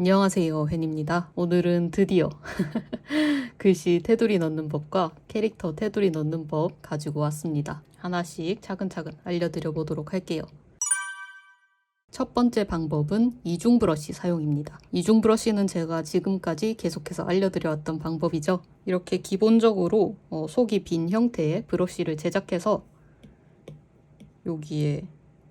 안녕하세요, 헨입니다. 오늘은 드디어 글씨 테두리 넣는 법과 캐릭터 테두리 넣는 법 가지고 왔습니다. 하나씩 차근차근 알려드려 보도록 할게요. 첫 번째 방법은 이중 브러쉬 사용입니다. 이중 브러쉬는 제가 지금까지 계속해서 알려드려왔던 방법이죠. 이렇게 기본적으로 속이 빈 형태의 브러쉬를 제작해서 여기에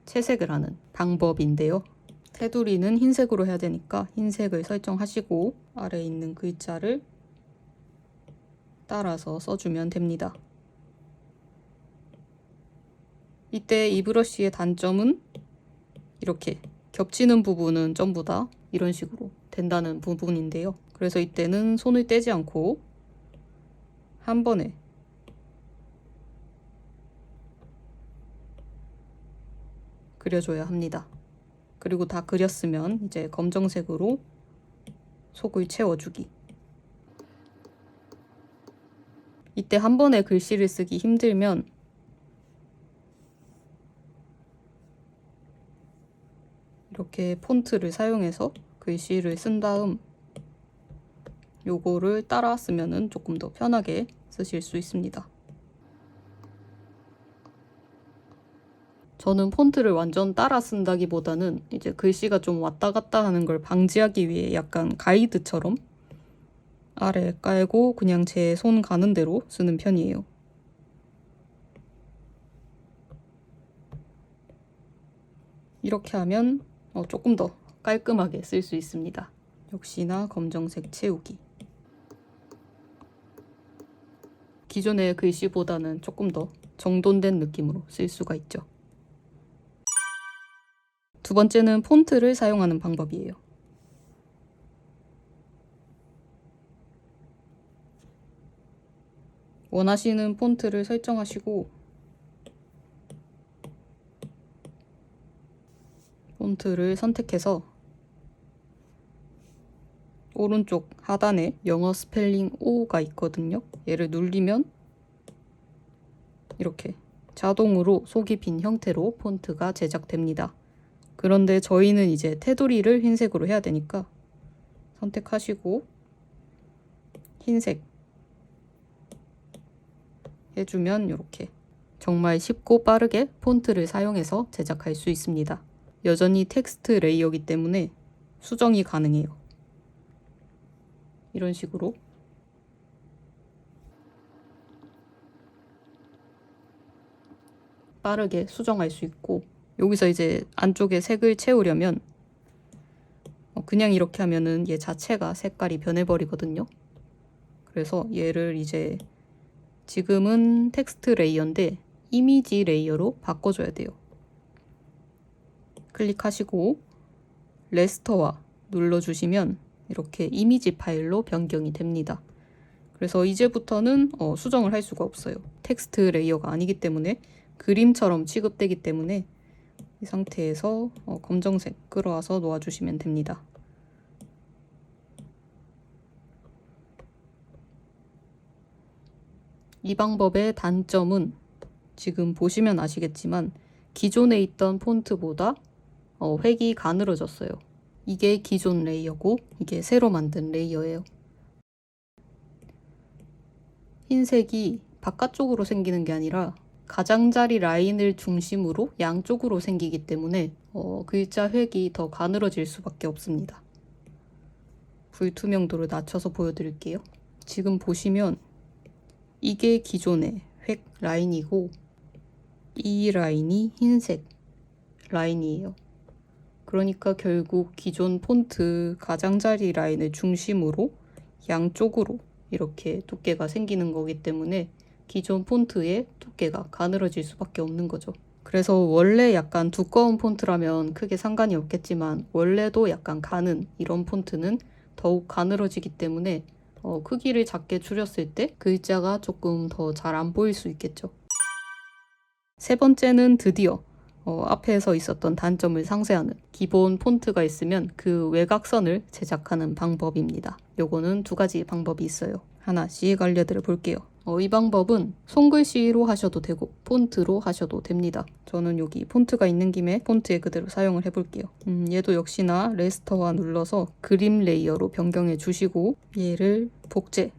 채색을 하는 방법인데요. 테두리는 흰색으로 해야 되니까 흰색을 설정하시고 아래에 있는 글자를 따라서 써주면 됩니다. 이때 이 브러쉬의 단점은 이렇게 겹치는 부분은 전부 다 이런 식으로 된다는 부분인데요. 그래서 이때는 손을 떼지 않고 한 번에 그려줘야 합니다. 그리고 다 그렸으면 이제 검정색으로 속을 채워주기. 이때 한 번에 글씨를 쓰기 힘들면 이렇게 폰트를 사용해서 글씨를 쓴 다음 요거를 따라 쓰면은 조금 더 편하게 쓰실 수 있습니다. 저는 폰트를 완전 따라 쓴다기보다는 이제 글씨가 좀 왔다 갔다 하는 걸 방지하기 위해 약간 가이드처럼 아래에 깔고 그냥 제 손 가는 대로 쓰는 편이에요. 이렇게 하면 조금 더 깔끔하게 쓸 수 있습니다. 역시나 검정색 채우기. 기존의 글씨보다는 조금 더 정돈된 느낌으로 쓸 수가 있죠. 두 번째는 폰트를 사용하는 방법이에요. 원하시는 폰트를 설정하시고 폰트를 선택해서 오른쪽 하단에 영어 스펠링 O가 있거든요. 얘를 누르면 이렇게 자동으로 속이 빈 형태로 폰트가 제작됩니다. 그런데 저희는 이제 테두리를 흰색으로 해야 되니까 선택하시고 흰색 해주면 이렇게 정말 쉽고 빠르게 폰트를 사용해서 제작할 수 있습니다. 여전히 텍스트 레이어이기 때문에 수정이 가능해요. 이런 식으로 빠르게 수정할 수 있고 여기서 이제 안쪽에 색을 채우려면 그냥 이렇게 하면은 얘 자체가 색깔이 변해버리거든요. 그래서 얘를 이제 지금은 텍스트 레이어인데 이미지 레이어로 바꿔줘야 돼요. 클릭하시고 레스터와 눌러주시면 이렇게 이미지 파일로 변경이 됩니다. 그래서 이제부터는 수정을 할 수가 없어요. 텍스트 레이어가 아니기 때문에 그림처럼 취급되기 때문에 이 상태에서 검정색 끌어와서 놓아주시면 됩니다. 이 방법의 단점은 지금 보시면 아시겠지만 기존에 있던 폰트보다 획이 가늘어졌어요. 이게 기존 레이어고 이게 새로 만든 레이어예요. 흰색이 바깥쪽으로 생기는 게 아니라 가장자리 라인을 중심으로 양쪽으로 생기기 때문에 글자 획이 더 가늘어질 수밖에 없습니다. 불투명도를 낮춰서 보여드릴게요. 지금 보시면 이게 기존의 획 라인이고 이 라인이 흰색 라인이에요. 그러니까 결국 기존 폰트 가장자리 라인을 중심으로 양쪽으로 이렇게 두께가 생기는 거기 때문에 기존 폰트의 두께가 가늘어질 수밖에 없는 거죠. 그래서 원래 약간 두꺼운 폰트라면 크게 상관이 없겠지만 원래도 약간 가는 이런 폰트는 더욱 가늘어지기 때문에 크기를 작게 줄였을 때 글자가 조금 더 잘 안 보일 수 있겠죠. 세 번째는 드디어 앞에서 있었던 단점을 상쇄하는 기본 폰트가 있으면 그 외곽선을 제작하는 방법입니다. 요거는 두 가지 방법이 있어요. 하나씩 알려드려 볼게요. 이 방법은 손글씨로 하셔도 되고 폰트로 하셔도 됩니다. 저는 여기 폰트가 있는 김에 폰트에 그대로 사용을 해볼게요. 얘도 역시나 레스터와 눌러서 그림 레이어로 변경해 주시고 얘를 복제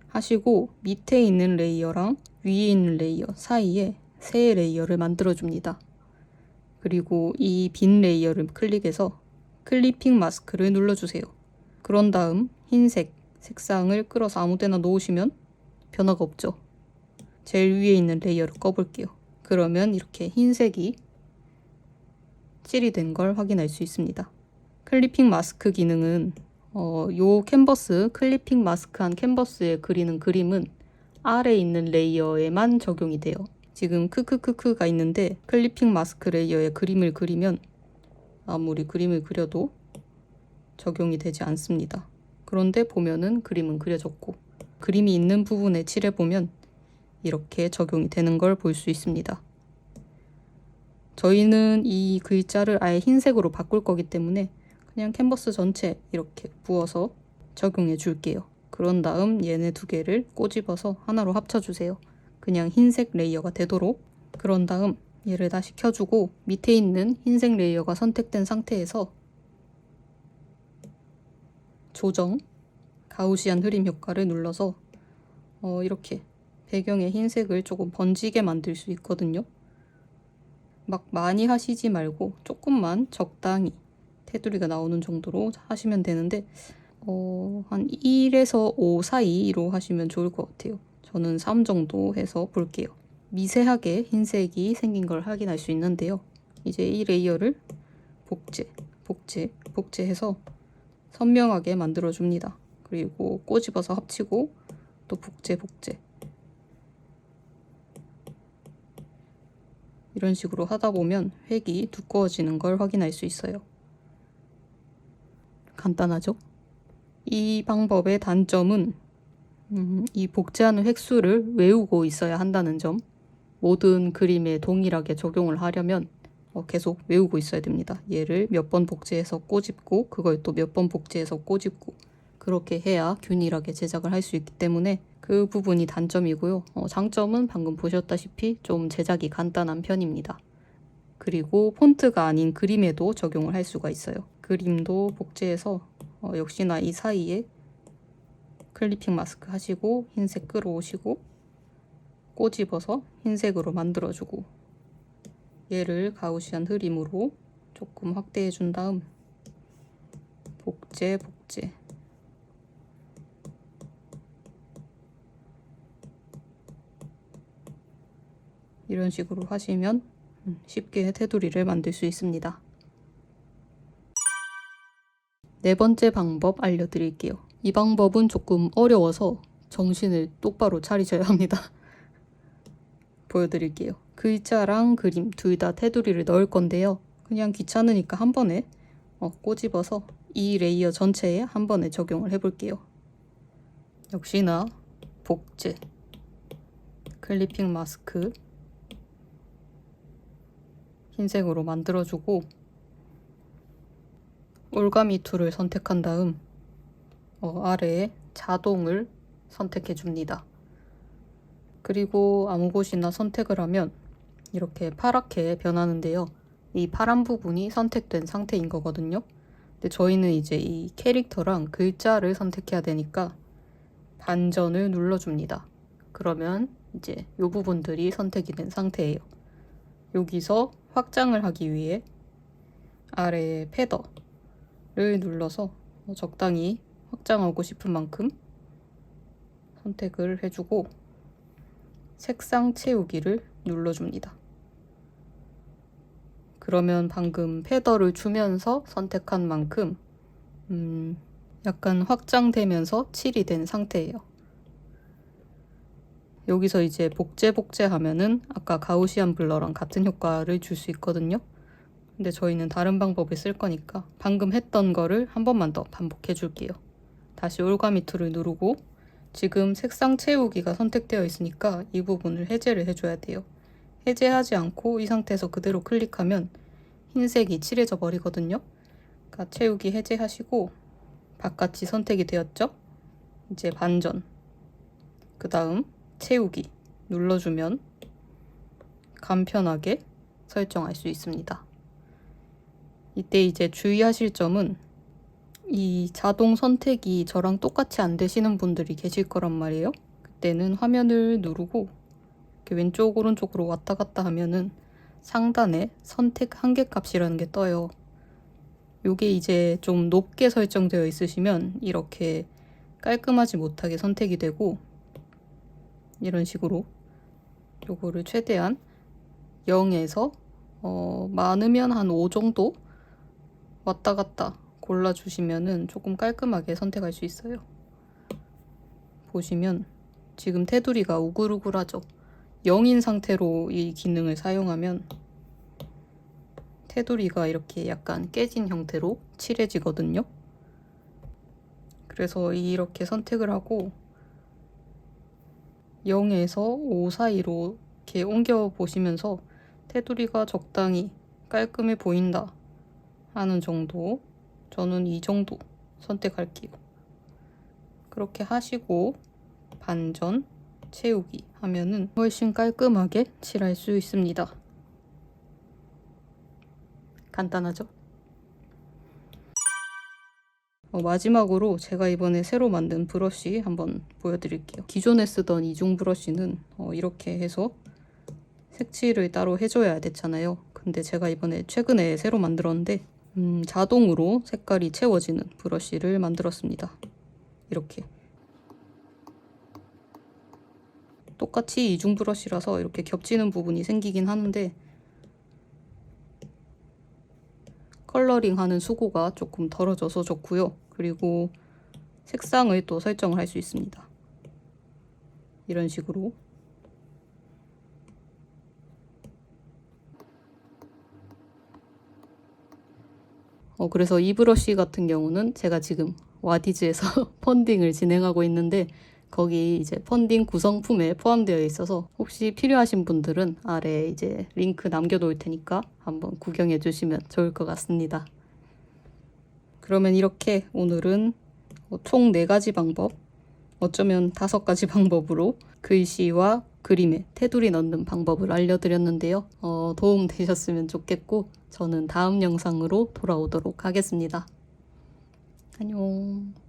하시고 밑에 있는 레이어랑 위에 있는 레이어 사이에 새 레이어를 만들어 줍니다. 그리고 이 빈 레이어를 클릭해서 클리핑 마스크를 눌러주세요. 그런 다음 흰색 색상을 끌어서 아무 데나 놓으시면 변화가 없죠. 제일 위에 있는 레이어를 꺼볼게요. 그러면 이렇게 흰색이 칠이 된 걸 확인할 수 있습니다. 클리핑 마스크 기능은 요 캔버스, 클리핑 마스크한 캔버스에 그리는 그림은 아래에 있는 레이어에만 적용이 돼요. 지금 크크크크가 있는데 클리핑 마스크 레이어에 그림을 그리면 아무리 그림을 그려도 적용이 되지 않습니다. 그런데 보면은 그림은 그려졌고 그림이 있는 부분에 칠해보면 이렇게 적용이 되는 걸 볼 수 있습니다. 저희는 이 글자를 아예 흰색으로 바꿀 거기 때문에 그냥 캔버스 전체 이렇게 부어서 적용해 줄게요. 그런 다음 얘네 두 개를 꼬집어서 하나로 합쳐주세요. 그냥 흰색 레이어가 되도록. 그런 다음 얘를 다시 켜주고 밑에 있는 흰색 레이어가 선택된 상태에서 조정, 가우시안 흐림 효과를 눌러서 이렇게 배경에 흰색을 조금 번지게 만들 수 있거든요. 막 많이 하시지 말고 조금만 적당히 테두리가 나오는 정도로 하시면 되는데 한 1에서 5 사이로 하시면 좋을 것 같아요. 저는 3 정도 해서 볼게요. 미세하게 흰색이 생긴 걸 확인할 수 있는데요. 이제 이 레이어를 복제해서 선명하게 만들어 줍니다. 그리고 꼬집어서 합치고 또 복제 이런 식으로 하다 보면 획이 두꺼워지는 걸 확인할 수 있어요. 간단하죠? 이 방법의 단점은 이 복제하는 획수를 외우고 있어야 한다는 점. 모든 그림에 동일하게 적용을 하려면 계속 외우고 있어야 됩니다. 얘를 몇 번 복제해서 꼬집고 그걸 또 몇 번 복제해서 꼬집고 그렇게 해야 균일하게 제작을 할 수 있기 때문에 그 부분이 단점이고요. 장점은 방금 보셨다시피 좀 제작이 간단한 편입니다. 그리고 폰트가 아닌 그림에도 적용을 할 수가 있어요. 그림도 복제해서 역시나 이 사이에 클리핑 마스크 하시고 흰색 끌어오시고 꼬집어서 흰색으로 만들어주고 얘를 가우시안 흐림으로 조금 확대해 준 다음 복제 이런 식으로 하시면 쉽게 테두리를 만들 수 있습니다. 네 번째 방법 알려드릴게요. 이 방법은 조금 어려워서 정신을 똑바로 차리셔야 합니다. 보여드릴게요. 글자랑 그림 둘 다 테두리를 넣을 건데요. 그냥 귀찮으니까 한 번에 꼬집어서 이 레이어 전체에 한 번에 적용을 해볼게요. 역시나 복제, 클리핑 마스크 흰색으로 만들어주고 올가미 툴을 선택한 다음 아래에 자동을 선택해 줍니다. 그리고 아무 곳이나 선택을 하면 이렇게 파랗게 변하는데요. 이 파란 부분이 선택된 상태인 거거든요. 근데 저희는 이제 이 캐릭터랑 글자를 선택해야 되니까 반전을 눌러줍니다. 그러면 이제 이 부분들이 선택이 된 상태예요. 여기서 확장을 하기 위해 아래에 패더를 눌러서 적당히 확장하고 싶은 만큼 선택을 해주고 색상 채우기를 눌러줍니다. 그러면 방금 패더를 주면서 선택한 만큼 약간 확장되면서 칠이 된 상태예요. 여기서 이제 복제하면은 아까 가우시안 블러랑 같은 효과를 줄 수 있거든요. 근데 저희는 다른 방법을 쓸 거니까 방금 했던 거를 한 번만 더 반복해 줄게요. 다시 올가미 툴을 누르고 지금 색상 채우기가 선택되어 있으니까 이 부분을 해제를 해줘야 돼요. 해제하지 않고 이 상태에서 그대로 클릭하면 흰색이 칠해져 버리거든요. 그러니까 채우기 해제하시고 바깥이 선택이 되었죠? 이제 반전, 그 다음 채우기 눌러주면 간편하게 설정할 수 있습니다. 이때 이제 주의하실 점은 이 자동 선택이 저랑 똑같이 안 되시는 분들이 계실 거란 말이에요. 그때는 화면을 누르고 이렇게 왼쪽 오른쪽으로 왔다 갔다 하면은 상단에 선택 한계값이라는 게 떠요. 요게 이제 좀 높게 설정되어 있으시면 이렇게 깔끔하지 못하게 선택이 되고, 이런 식으로 요거를 최대한 0에서 많으면 한 5 정도 왔다 갔다 골라주시면은 조금 깔끔하게 선택할 수 있어요. 보시면 지금 테두리가 우글우글하죠. 0인 상태로 이 기능을 사용하면 테두리가 이렇게 약간 깨진 형태로 칠해지거든요. 그래서 이렇게 선택을 하고 0에서 5 사이로 이렇게 옮겨 보시면서 테두리가 적당히 깔끔해 보인다 하는 정도, 저는 이 정도 선택할게요. 그렇게 하시고 반전, 채우기 하면은 훨씬 깔끔하게 칠할 수 있습니다. 간단하죠? 마지막으로 제가 이번에 새로 만든 브러쉬 한번 보여드릴게요. 기존에 쓰던 이중 브러쉬는 이렇게 해서 색칠을 따로 해줘야 됐잖아요. 근데 제가 이번에 최근에 새로 만들었는데 자동으로 색깔이 채워지는 브러쉬를 만들었습니다. 이렇게 똑같이 이중 브러쉬라서 이렇게 겹치는 부분이 생기긴 하는데 컬러링하는 수고가 조금 덜어져서 좋고요. 그리고 색상을 또 설정을 할 수 있습니다. 이런 식으로. 그래서 이 브러쉬 같은 경우는 제가 지금 와디즈에서 펀딩을 진행하고 있는데 거기 이제 펀딩 구성품에 포함되어 있어서 혹시 필요하신 분들은 아래 이제 링크 남겨놓을 테니까 한번 구경해 주시면 좋을 것 같습니다. 그러면 이렇게 오늘은 총 4가지 방법, 어쩌면 5가지 방법으로 글씨와 그림에 테두리 넣는 방법을 알려드렸는데요. 도움 되셨으면 좋겠고 저는 다음 영상으로 돌아오도록 하겠습니다. 안녕.